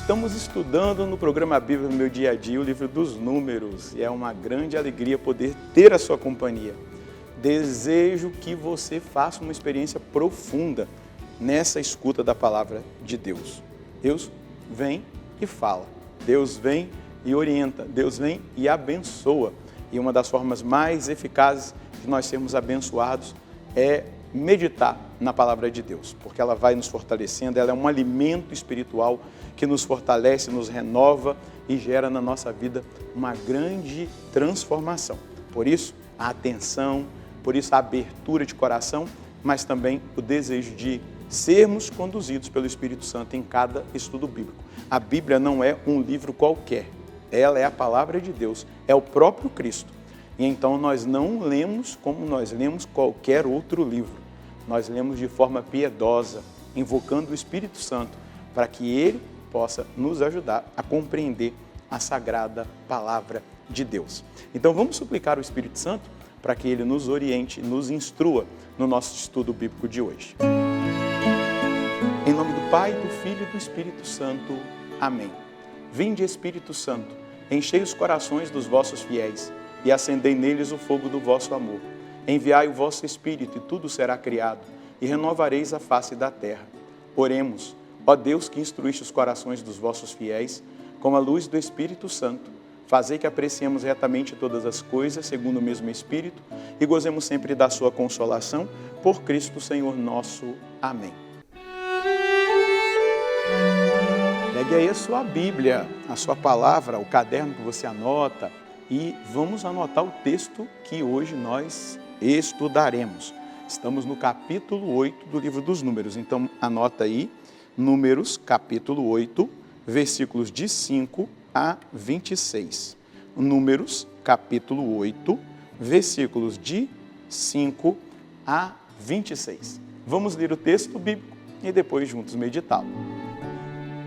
Estamos estudando no programa Bíblia no Meu Dia a Dia o livro dos Números e é uma grande alegria poder ter a sua companhia. Desejo que você faça uma experiência profunda nessa escuta da palavra de Deus. Deus vem e fala, Deus vem e orienta, Deus vem e abençoa. E uma das formas mais eficazes de nós sermos abençoados é meditar na palavra de Deus, porque ela vai nos fortalecendo, ela é um alimento espiritual que nos fortalece, nos renova e gera na nossa vida uma grande transformação. Por isso, a atenção, por isso a abertura de coração, mas também o desejo de sermos conduzidos pelo Espírito Santo em cada estudo bíblico. A Bíblia não é um livro qualquer, ela é a palavra de Deus, é o próprio Cristo. E então nós não lemos como nós lemos qualquer outro livro. Nós lemos de forma piedosa, invocando o Espírito Santo, para que Ele possa nos ajudar a compreender a sagrada palavra de Deus. Então vamos suplicar o Espírito Santo para que Ele nos oriente, nos instrua no nosso estudo bíblico de hoje. Em nome do Pai, do Filho e do Espírito Santo. Amém. Vinde, Espírito Santo, enchei os corações dos vossos fiéis e acendei neles o fogo do vosso amor. Enviai o vosso Espírito e tudo será criado, e renovareis a face da terra. Oremos, ó Deus que instruíste os corações dos vossos fiéis, com a luz do Espírito Santo, fazei que apreciemos retamente todas as coisas, segundo o mesmo Espírito, e gozemos sempre da sua consolação, por Cristo Senhor nosso. Amém. Pegue aí a sua Bíblia, a sua palavra, o caderno que você anota, e vamos anotar o texto que hoje nós estudaremos. Estamos no capítulo 8 do livro dos Números, então anota aí, Números, capítulo 8, versículos de 5 a 26. Números, capítulo 8, versículos de 5 a 26. Vamos ler o texto bíblico e depois juntos meditá-lo.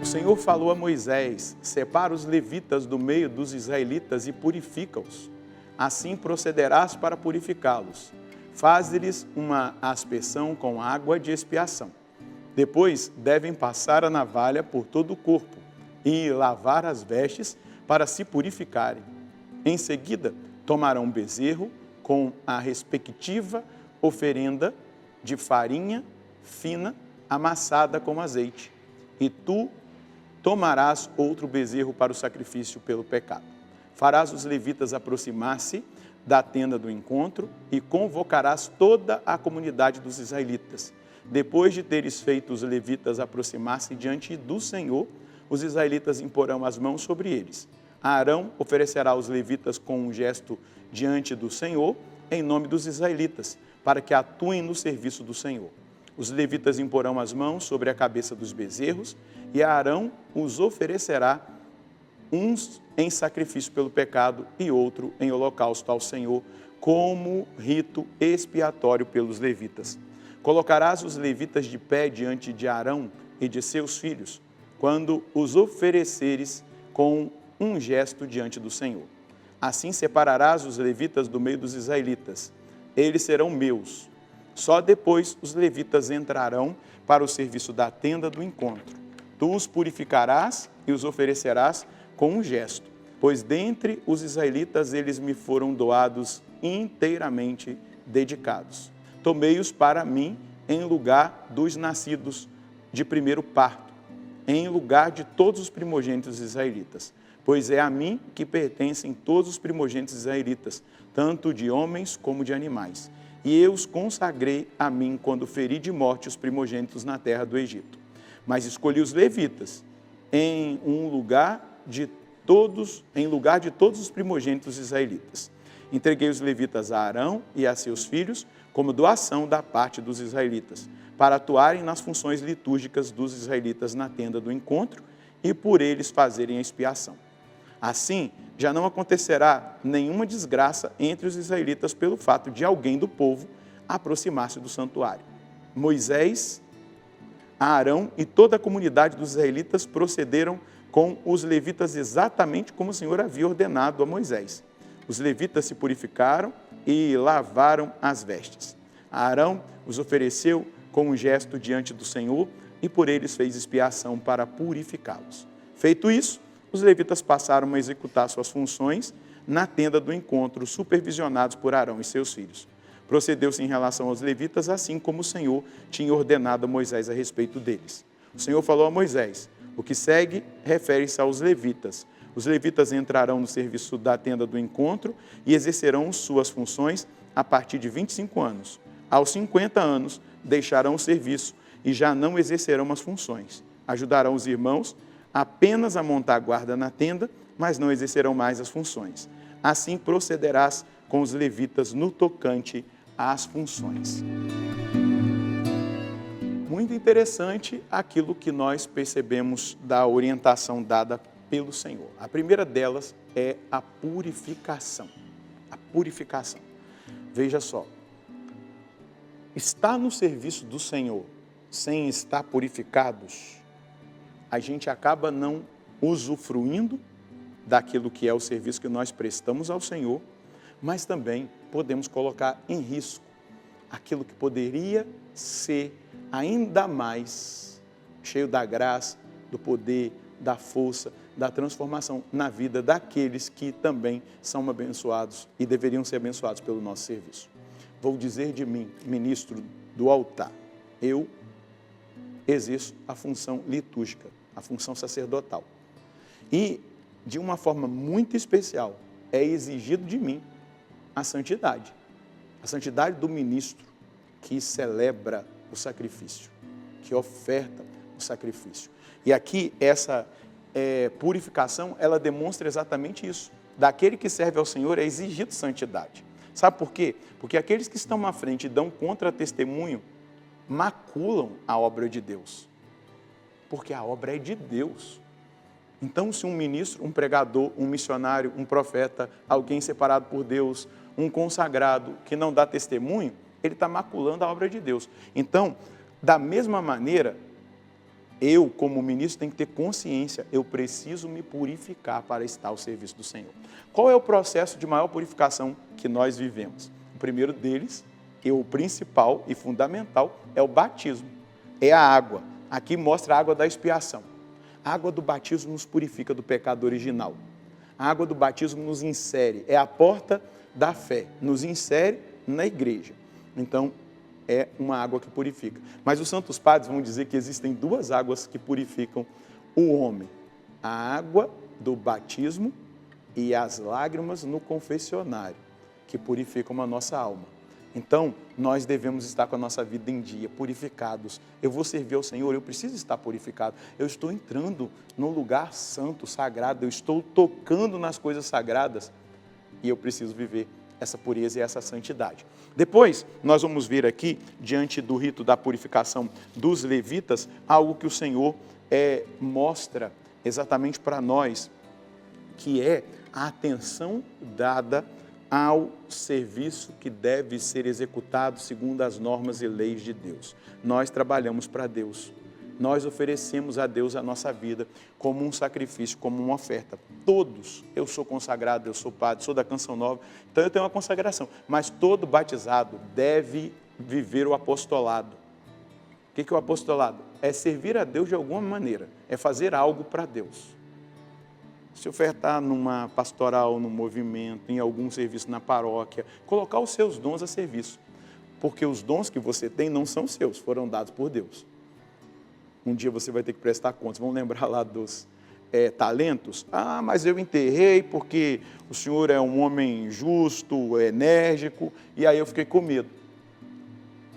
O Senhor falou a Moisés: separa os levitas do meio dos israelitas e purifica-os. Assim procederás para purificá-los. Faze-lhes uma aspersão com água de expiação. Depois devem passar a navalha por todo o corpo e lavar as vestes para se purificarem. Em seguida, tomarão um bezerro com a respectiva oferenda de farinha fina amassada com azeite. E tu tomarás outro bezerro para o sacrifício pelo pecado. Farás os levitas aproximar-se da tenda do encontro e convocarás toda a comunidade dos israelitas. Depois de teres feito os levitas aproximar-se diante do Senhor, os israelitas imporão as mãos sobre eles. Arão oferecerá os levitas com um gesto diante do Senhor, em nome dos israelitas, para que atuem no serviço do Senhor. Os levitas imporão as mãos sobre a cabeça dos bezerros e Arão os oferecerá, uns em sacrifício pelo pecado e outro em holocausto ao Senhor, como rito expiatório pelos levitas. Colocarás os levitas de pé diante de Arão e de seus filhos, quando os ofereceres com um gesto diante do Senhor. Assim separarás os levitas do meio dos israelitas. Eles serão meus. Só depois os levitas entrarão para o serviço da tenda do encontro. Tu os purificarás e os oferecerás com um gesto, pois dentre os israelitas eles me foram doados inteiramente dedicados. Tomei-os para mim em lugar dos nascidos de primeiro parto, em lugar de todos os primogênitos israelitas, pois é a mim que pertencem todos os primogênitos israelitas, tanto de homens como de animais. E eu os consagrei a mim quando feri de morte os primogênitos na terra do Egito. Mas escolhi os levitas em lugar de todos os primogênitos israelitas. Entreguei os levitas a Arão e a seus filhos como doação da parte dos israelitas, para atuarem nas funções litúrgicas dos israelitas na tenda do encontro e por eles fazerem a expiação. Assim, já não acontecerá nenhuma desgraça entre os israelitas pelo fato de alguém do povo aproximar-se do santuário. Moisés, Arão e toda a comunidade dos israelitas procederam com os levitas exatamente como o Senhor havia ordenado a Moisés. Os levitas se purificaram e lavaram as vestes. Arão os ofereceu com um gesto diante do Senhor e por eles fez expiação para purificá-los. Feito isso, os levitas passaram a executar suas funções na tenda do encontro, supervisionados por Arão e seus filhos. Procedeu-se em relação aos levitas, assim como o Senhor tinha ordenado a Moisés a respeito deles. O Senhor falou a Moisés: o que segue refere-se aos levitas. Os levitas entrarão no serviço da tenda do encontro e exercerão suas funções a partir de 25 anos. Aos 50 anos, deixarão o serviço e já não exercerão as funções. Ajudarão os irmãos apenas a montar guarda na tenda, mas não exercerão mais as funções. Assim procederás com os levitas no tocante às funções. Muito interessante aquilo que nós percebemos da orientação dada pelo Senhor. A primeira delas é a purificação. A purificação. Veja só, estar no serviço do Senhor sem estar purificados, a gente acaba não usufruindo daquilo que é o serviço que nós prestamos ao Senhor, mas também podemos colocar em risco aquilo que poderia ser ainda mais cheio da graça, do poder, da força, da transformação na vida daqueles que também são abençoados e deveriam ser abençoados pelo nosso serviço. Vou dizer de mim, ministro do altar, eu exerço a função litúrgica, a função sacerdotal. E, de uma forma muito especial, é exigido de mim a santidade do ministro que celebra o sacrifício, que oferta o sacrifício. E aqui, essa purificação, ela demonstra exatamente isso. Daquele que serve ao Senhor é exigido santidade. Sabe por quê? Porque aqueles que estão à frente e dão contra-testemunho maculam a obra de Deus. Porque a obra é de Deus. Então, se um ministro, um pregador, um missionário, um profeta, alguém separado por Deus, um consagrado que não dá testemunho, ele está maculando a obra de Deus. Então, da mesma maneira, eu, como ministro, tenho que ter consciência, eu preciso me purificar para estar ao serviço do Senhor. Qual é o processo de maior purificação que nós vivemos? O primeiro deles, e o principal e fundamental, é o batismo. É a água. Aqui mostra a água da expiação. A água do batismo nos purifica do pecado original. A água do batismo nos insere, é a porta da fé, nos insere na igreja. Então, é uma água que purifica. Mas os santos padres vão dizer que existem duas águas que purificam o homem. A água do batismo e as lágrimas no confessionário, que purificam a nossa alma. Então, nós devemos estar com a nossa vida em dia, purificados. Eu vou servir ao Senhor, eu preciso estar purificado. Eu estou entrando num lugar santo, sagrado, eu estou tocando nas coisas sagradas e eu preciso viver essa pureza e essa santidade. Depois, nós vamos ver aqui, diante do rito da purificação dos levitas, algo que o Senhor mostra exatamente para nós, que é a atenção dada ao serviço que deve ser executado segundo as normas e leis de Deus. Nós trabalhamos para Deus. Nós oferecemos a Deus a nossa vida como um sacrifício, como uma oferta. Todos, eu sou consagrado, eu sou padre, sou da Canção Nova, então eu tenho uma consagração. Mas todo batizado deve viver o apostolado. O que é o apostolado? É servir a Deus de alguma maneira, é fazer algo para Deus. Se ofertar numa pastoral, num movimento, em algum serviço na paróquia, colocar os seus dons a serviço. Porque os dons que você tem não são seus, foram dados por Deus. Um dia você vai ter que prestar contas. Vamos lembrar lá dos talentos? Ah, mas eu enterrei porque o senhor é um homem justo, enérgico, e aí eu fiquei com medo.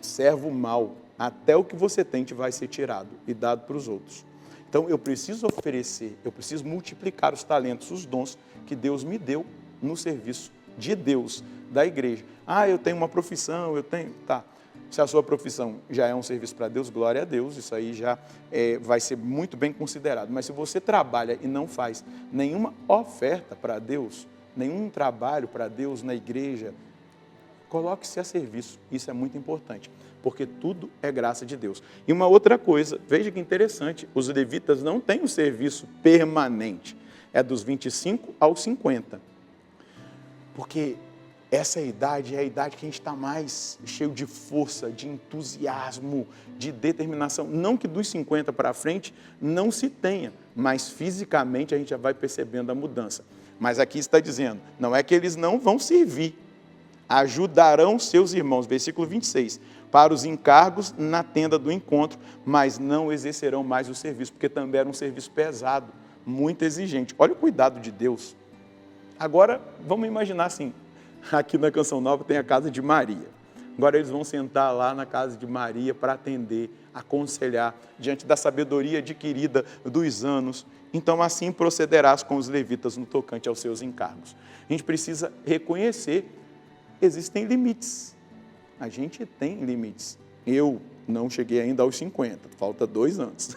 Servo mal, até o que você tem te vai ser tirado e dado para os outros. Então, eu preciso oferecer, eu preciso multiplicar os talentos, os dons que Deus me deu no serviço de Deus, da igreja. Ah, eu tenho uma profissão, Tá. Se a sua profissão já é um serviço para Deus, glória a Deus, isso aí já vai ser muito bem considerado. Mas se você trabalha e não faz nenhuma oferta para Deus, nenhum trabalho para Deus na igreja, coloque-se a serviço, isso é muito importante, porque tudo é graça de Deus. E uma outra coisa, veja que interessante, os levitas não têm um serviço permanente, é dos 25 aos 50, porque Essa idade é a idade que a gente está mais cheio de força, de entusiasmo, de determinação. Não que dos 50 para frente não se tenha, mas fisicamente a gente já vai percebendo a mudança. Mas aqui está dizendo, não é que eles não vão servir, ajudarão seus irmãos, versículo 26, para os encargos na tenda do encontro, mas não exercerão mais o serviço, porque também era um serviço pesado, muito exigente. Olha o cuidado de Deus. Agora, vamos imaginar assim, aqui na Canção Nova tem a casa de Maria. Agora eles vão sentar lá na casa de Maria para atender, aconselhar, diante da sabedoria adquirida dos anos. Então, assim procederás com os levitas no tocante aos seus encargos. A gente precisa reconhecer, existem limites. A gente tem limites. Eu não cheguei ainda aos 50, falta 2 anos.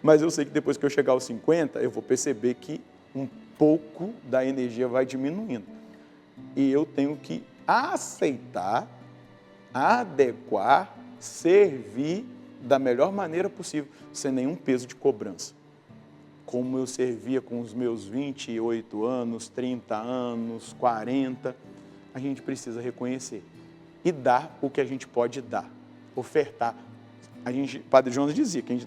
Mas eu sei que depois que eu chegar aos 50, eu vou perceber que um pouco da energia vai diminuindo. E eu tenho que aceitar, adequar, servir da melhor maneira possível, sem nenhum peso de cobrança. Como eu servia com os meus 28 anos, 30 anos, 40, a gente precisa reconhecer e dar o que a gente pode dar, ofertar. Padre Jonas dizia que a gente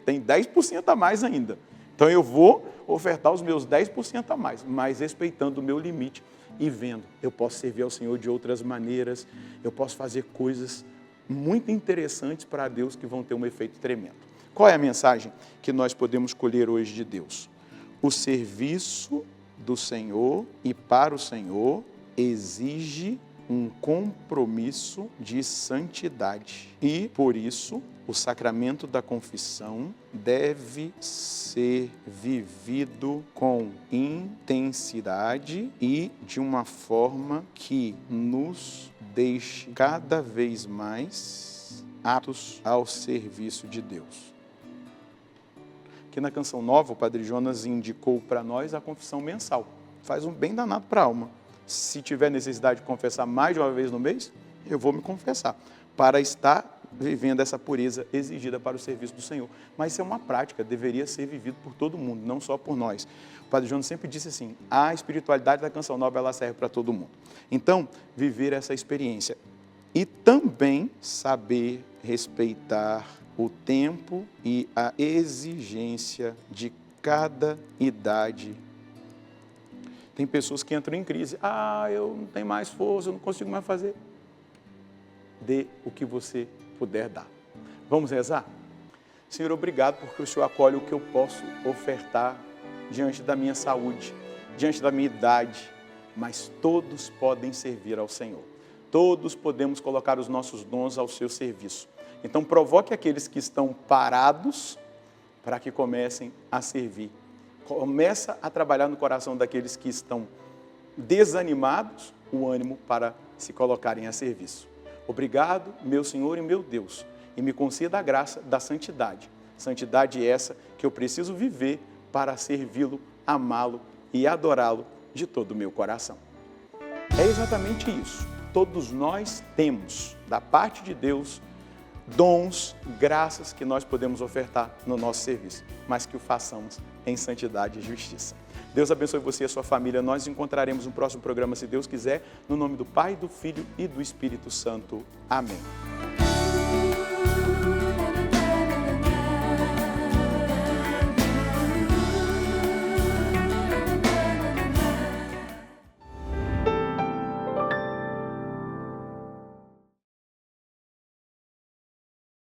tem 10% a mais ainda. Então eu vou ofertar os meus 10% a mais, mas respeitando o meu limite e vendo, eu posso servir ao Senhor de outras maneiras, eu posso fazer coisas muito interessantes para Deus que vão ter um efeito tremendo. Qual é a mensagem que nós podemos colher hoje de Deus? O serviço do Senhor e para o Senhor exige um compromisso de santidade e, por isso, o sacramento da confissão deve ser vivido com intensidade e de uma forma que nos deixe cada vez mais aptos ao serviço de Deus. Aqui na Canção Nova, o Padre Jonas indicou para nós a confissão mensal. Faz um bem danado para a alma. Se tiver necessidade de confessar mais de uma vez no mês, eu vou me confessar, para estar vivendo essa pureza exigida para o serviço do Senhor. Mas isso é uma prática, deveria ser vivido por todo mundo, não só por nós. O Padre Jonas sempre disse assim, a espiritualidade da Canção Nova, ela serve para todo mundo. Então, viver essa experiência e também saber respeitar o tempo e a exigência de cada idade. Tem pessoas que entram em crise. Eu não tenho mais força, eu não consigo mais fazer. Dê o que você puder dar. Vamos rezar? Senhor, obrigado porque o Senhor acolhe o que eu posso ofertar diante da minha saúde, diante da minha idade, mas todos podem servir ao Senhor. Todos podemos colocar os nossos dons ao seu serviço. Então, provoque aqueles que estão parados para que comecem a servir. Começa a trabalhar no coração daqueles que estão desanimados, o ânimo para se colocarem a serviço. Obrigado, meu Senhor e meu Deus, e me conceda a graça da santidade. Santidade essa que eu preciso viver para servi-lo, amá-lo e adorá-lo de todo o meu coração. É exatamente isso. Todos nós temos, da parte de Deus, dons, graças que nós podemos ofertar no nosso serviço, mas que o façamos em santidade e justiça. Deus abençoe você e a sua família. Nós nos encontraremos no próximo programa, se Deus quiser, no nome do Pai, do Filho e do Espírito Santo. Amém.